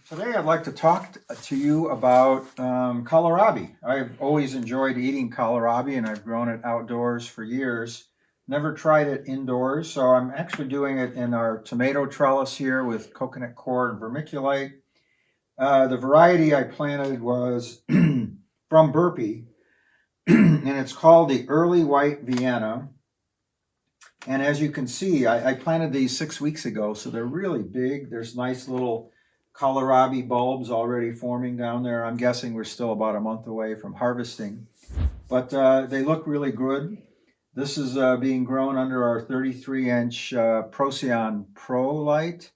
Today I'd like to talk to you about kohlrabi. I've always enjoyed eating kohlrabi and I've grown it outdoors for years. Never tried it indoors, so I'm actually doing it in our tomato trellis here with coconut coir and vermiculite. The variety I planted was from Burpee, and it's called the Early White Vienna. And as you can see, I planted these 6 weeks ago, so they're really big. There's nice little kohlrabi bulbs already forming down there. I'm guessing we're still about a month away from harvesting, but they look really good. This is being grown under our 33-inch Procyon Pro light.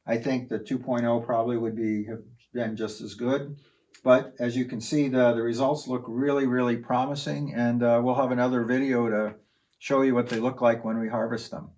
I think the 2.0 probably would have been just as good. But as you can see, the results look really, really promising, and we'll have another video to show you what they look like when we harvest them.